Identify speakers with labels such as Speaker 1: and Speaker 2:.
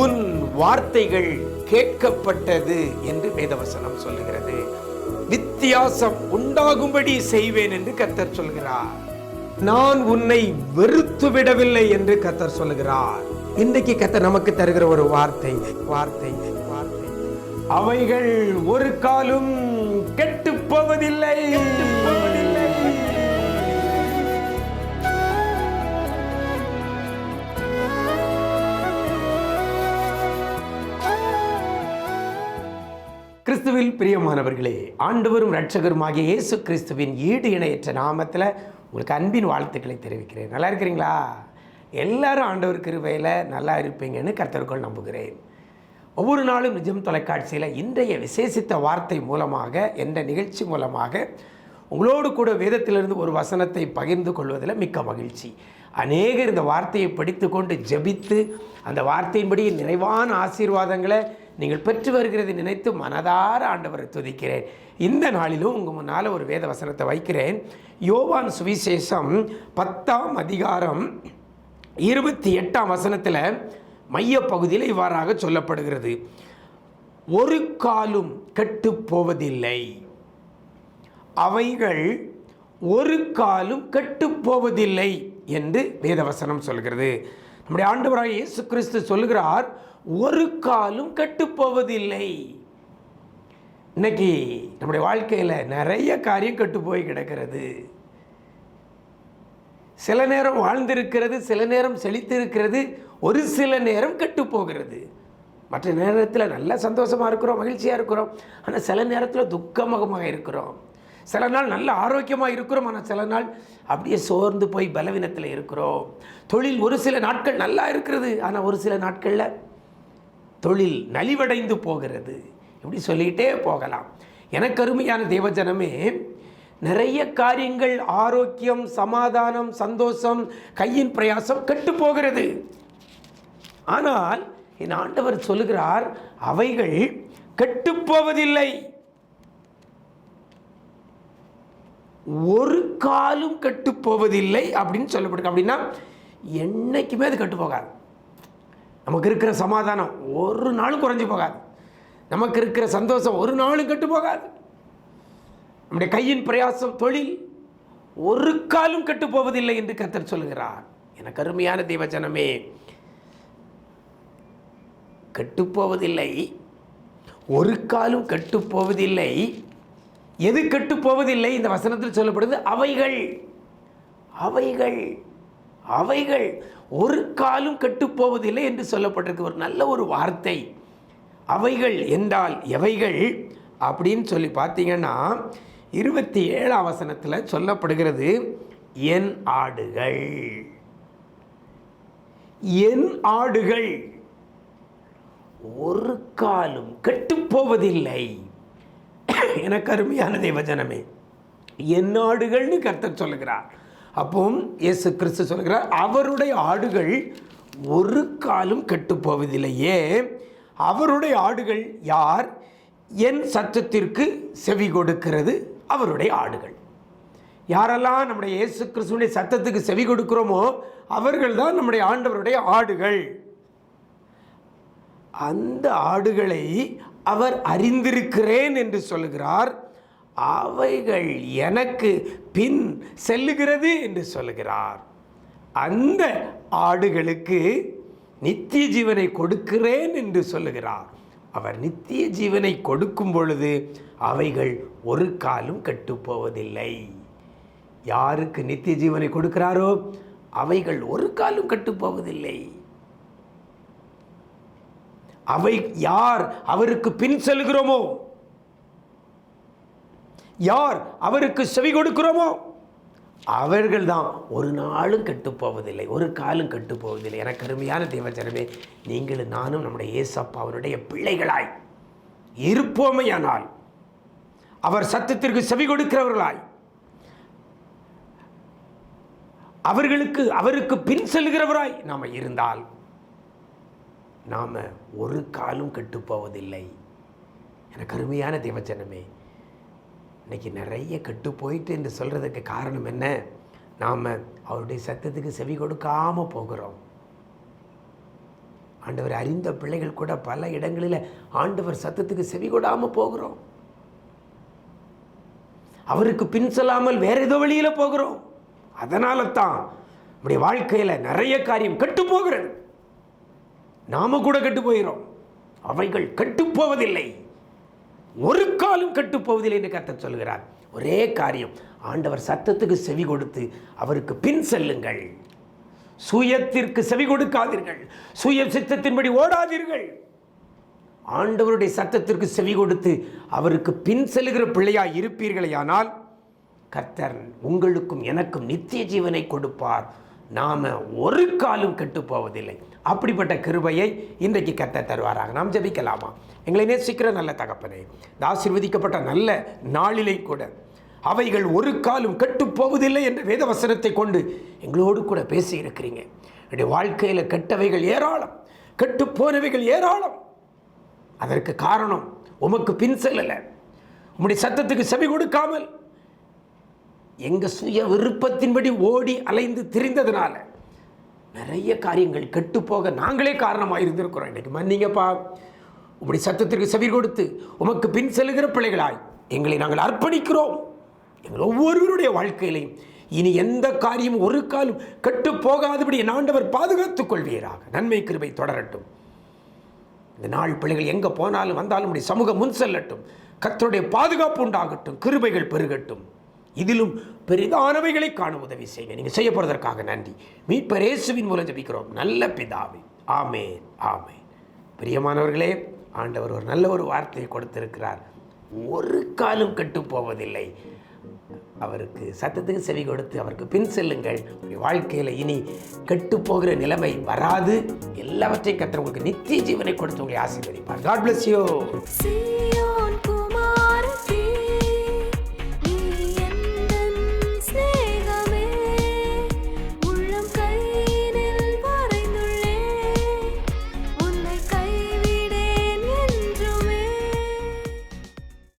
Speaker 1: உன் வார்த்தைகள் கேட்கப்பட்டது என்று வேதவசனம் சொல்லுகிறது. வித்தியாசம் உண்டாகும்படி செய்வேன் என்று கர்த்தர் சொல்கிறார். நான் உன்னை வெறுத்து விடவில்லை என்று கர்த்தர் சொல்லுகிறார். இன்றைக்கு கர்த்தர் நமக்கு தருகிற ஒரு வார்த்தை வார்த்தை வார்த்தை அவைகள் ஒரு காலும் கெட்டு போவதில்லை. கிறிஸ்துவில் பிரியமானவர்களே, ஆண்டவரும் இரட்சகருமாகிய இயேசு கிறிஸ்துவின் ஈடு இணையற்ற நாமத்தில் உங்களுக்கு அன்பின் வாழ்த்துக்களை தெரிவிக்கிறேன். நல்லா இருக்கிறீங்களா? எல்லாரும் ஆண்டவர் கிருபையில் நல்லா இருப்பீங்கன்னு கர்த்தருக்குள் நம்புகிறேன். ஒவ்வொரு நாளும் நிஜம் தொலைக்காட்சியில் இன்றைய விசேஷித்த வார்த்தை மூலமாக, என்ற நிகழ்ச்சி மூலமாக உங்களோடு கூட வேதத்திலிருந்து ஒரு வசனத்தை பகிர்ந்து கொள்வதில் மிக்க மகிழ்ச்சி. அநேகர் இந்த வார்த்தையை படித்து கொண்டு ஜெபித்து அந்த வார்த்தையின்படி நிறைவான ஆசீர்வாதங்களை நீங்கள் பெற்று வருகிறது நினைத்து மனதார ஆண்டவரை துதிக்கிறேன். இந்த நாளிலும் உங்கள் முன்னால் ஒரு வேத வசனத்தை வைக்கிறேன். யோவான் சுவிசேஷம் 10ஆம் அதிகாரம் 28ஆம் வசனத்தில் மைய பகுதியில் இவ்வாறாக சொல்லப்படுகிறது. ஒரு காலும் கெட்டு போவதில்லை, அவைகள் ஒரு காலும் கெட்டு போவதில்லை என்று வேதவசனம் சொல்கிறது. நம்முடைய ஆண்டவராகிய இயேசு கிறிஸ்து சொல்லுகிறார், ஒரு காலும் கெட்டு போவதில்லை. இன்னைக்கு நம்முடைய வாழ்க்கையில் நிறைய காரியம் கெட்டு போய் கிடக்கிறது. சில நேரம் வாழ்ந்திருக்கிறது, சில நேரம் செழித்திருக்கிறது, ஒரு சில நேரம் கெட்டு போகிறது. மற்ற நேரத்தில் நல்ல சந்தோஷமாக இருக்கிறோம், மகிழ்ச்சியாக இருக்கிறோம். ஆனால் சில நேரத்தில் துக்கமாக இருக்கிறோம். சில நாள் நல்ல ஆரோக்கியமாக இருக்கிறோம், ஆனால் சில நாள் அப்படியே சோர்ந்து போய் பலவீனத்தில் இருக்கிறோம். தொழில் ஒரு சில நாட்கள் நல்லா இருக்கிறது, ஆனால் ஒரு சில நாட்களில் தொழில் நலிவடைந்து போகிறது. இப்படி சொல்லிகிட்டே போகலாம். எனக்கு அருமையான தேவஜனமே, நிறைய காரியங்கள், ஆரோக்கியம், சமாதானம், சந்தோஷம், கையின் பிரயாசம் கெட்டு போகிறது. ஆனால் என் ஆண்டவர் சொல்லுகிறார், அவைகள் கெட்டு போவதில்லை, ஒரு காலும் கெட்டு போவதில்லை அப்படின்னு சொல்லப்படுது. அப்படின்னா என்னைக்குமே அது கெட்டு போகாது. நமக்கு இருக்கிற சமாதானம் ஒரு நாளும் குறைஞ்சி போகாது. நமக்கு இருக்கிற சந்தோஷம் ஒரு நாளும் கெட்டு போகாது. நம்முடைய கையின் பிரயாசம், தொழில் ஒரு காலும் கெட்டு போவதில்லை என்று கர்த்தர் சொல்லுகிறார். எனக்கு அருமையான தேவஜனமே, கெட்டுப்போவதில்லை, ஒரு காலும் கெட்டு போவதில்லை. எது கெட்டு போவதில்லை? இந்த வசனத்தில் சொல்லப்படுது அவைகள். அவைகள் அவைகள் ஒரு காலும் கெட்டு போவதில்லை என்று சொல்லப்பட்டிருக்கு. ஒரு நல்ல ஒரு வார்த்தை. அவைகள் என்றால் எவைகள் அப்படின்னு சொல்லி பார்த்தீங்கன்னா 27ஆம் வசனத்தில் சொல்லப்படுகிறது, என் ஆடுகள். என் ஆடுகள் ஒரு காலும் கெட்டு போவதில்லை. எனக்கு அருமையான தேவஜனமே, என் ஆடுகள்னு கர்த்தர் சொல்லுகிறார். அப்போ இயேசு கிறிஸ்து சொல்லுகிறார், அவருடைய ஆடுகள் ஒரு காலும் கெட்டு போவதில்லையே. அவருடைய ஆடுகள் யார்? என் சத்தத்திற்கு செவி கொடுக்கிறது அவருடைய ஆடுகள். யாரெல்லாம் நம்முடைய இயேசு கிறிஸ்துவினுடைய சத்தத்துக்கு செவி கொடுக்கிறோமோ அவர்கள் தான் நம்முடைய ஆண்டவருடைய ஆடுகள். அந்த ஆடுகளை அவர் அறிந்திருக்கிறேன் என்று சொல்லுகிறார். அவைகள் எனக்கு பின் செல்லுகிறது என்று சொல்லுகிறார். அந்த ஆடுகளுக்கு நித்திய ஜீவனை கொடுக்கிறேன் என்று சொல்லுகிறார். அவர் நித்திய ஜீவனை கொடுக்கும் பொழுது அவைகள் ஒரு காலும் கெட்டு போவதில்லை. யாருக்கு நித்திய ஜீவனை கொடுக்கிறாரோ அவைகள் ஒரு காலும் கெட்டு போவதில்லை. அவை யார் அவருக்கு பின் செல்கிறோமோ, யார் அவருக்கு செவி கொடுக்கிறோமோ அவர்கள் தான் ஒரு நாளும் கெட்டு போவதில்லை, ஒரு காலும் கெட்டு போவதில்லை. எனக்கு அருமையான தேவஜனமே, நீங்களும் நானும் நம்முடைய இயேசப்பா அவருடைய பிள்ளைகளாய் இருப்போமையானால், அவர் சத்தத்திற்கு செவி கொடுக்கிறவர்களாய், அவருக்கு பின் செல்கிறவராய் நாம் இருந்தால் நாம் ஒரு காலும் கெட்டு போவதில்லை. எனக்கு அருமையான தேவஜனமே, இன்றைக்கி நிறைய கெட்டு போயிட்டு என்று சொல்கிறதுக்கு காரணம் என்ன? நாம் அவருடைய சத்தத்துக்கு செவி கொடுக்காமல் போகிறோம். ஆண்டவர் அறிந்த பிள்ளைகள் கூட பல இடங்களில் ஆண்டவர் சத்தத்துக்கு செவி கொடாமல் போகிறோம். அவருக்கு பின் செல்லாமல் வேற ஏதோ வழியில் போகிறோம். அதனால தான் நம்முடைய வாழ்க்கையில் நிறைய காரியம் கெட்டு போகிறது. நாம கூட கெட்டு போகிறோம். அவைகள் கெட்டுப்போவதில்லை, ஒரு காலம் கெட்டுப்போவதில்லை என்று கர்த்தர் சொல்கிறார். ஒரே காரியம், ஆண்டவர் சத்தத்துக்கு செவி கொடுத்து அவருக்கு பின் செல்லுங்கள். சுயத்திற்கு செவி கொடுக்காதீர்கள், சுய சித்தத்தின்படி ஓடாதீர்கள். ஆண்டவருடைய சத்தத்திற்கு செவி கொடுத்து அவருக்கு பின் செல்லுகிற பிள்ளையாய் இருப்பீர்களேயானால் கர்த்தர் உங்களுக்கும் எனக்கும் நித்திய ஜீவனை கொடுப்பார். நாம ஒரு காலம் கெட்டு போவதில்லை. அப்படிப்பட்ட கிருபையை இன்றைக்கு கர்த்தர் தருவாராக. நாம் ஜெபிக்கலாமா? எங்களை நேசிக்கிற நல்ல தகப்பனே, இந்த ஆசீர்வதிக்கப்பட்ட நல்ல நாளிலே கூட அவைகள் ஒரு காலம் கெட்டு போவதில்லை என்ற வேத வசனத்தை கொண்டு எங்களோடு கூட பேசி இருக்கிறீங்க. என்னுடைய வாழ்க்கையில் கெட்டவைகள் ஏராளம், கெட்டு போனவைகள் ஏராளம். அதற்கு காரணம் உமக்கு பின் செல்லலை, உம்முடைய சத்தத்துக்கு செவி கொடுக்காமல் எங்கள் சுய விருப்பத்தின்படி ஓடி அலைந்து திரிந்ததுனால நிறைய காரியங்கள் கெட்டு போக நாங்களே காரணமாக இருந்திருக்கிறோம். இன்றைக்கு மன்னிங்கப்பா. உம்முடைய சத்தத்திற்கு செவி கொடுத்து உமக்கு பின் செல்லுகிற பிள்ளைகளாய் எங்களை நாங்கள் அர்ப்பணிக்கிறோம். எங்கள் ஒவ்வொருவருடைய வாழ்க்கையிலையும் இனி எந்த காரியமும் ஒரு காலம் கெட்டு போகாதபடி ஆண்டவர் பாதுகாத்துக் கொள்வீராக. நன்மை கிருபை தொடரட்டும். இந்த நாள் பிள்ளைகள் எங்கே போனாலும் வந்தாலும் உடைய சமூகம் முன் செல்லட்டும். கர்த்தருடைய பாதுகாப்பு உண்டாகட்டும், கிருபைகள் பெருகட்டும். இதிலும் பெரிதானவைகளை காண உதவி செய்ய நீங்கள் செய்ய போறதற்காக நன்றி. மீட்பர் இயேசுவின் மூலம் ஜெபிக்கிறோம் நல்ல பிதாவே. ஆமென், ஆமென். பிரியமானவர்களே, ஆண்டவர் ஒரு நல்ல ஒரு வார்த்தையை கொடுத்திருக்கிறார். ஒரு காலம் கெட்டு போவதில்லை. அவருக்கு சத்தத்துக்கு செவி கொடுத்து அவருக்கு பின் செல்லுங்கள். வாழ்க்கையில் இனி கெட்டு போகிற நிலைமை வராது. எல்லாவற்றையும் கர்த்தர் உங்களுக்கு நித்திய ஜீவனை கொடுத்து உங்களை ஆசீர்வதிப்பார். God bless you.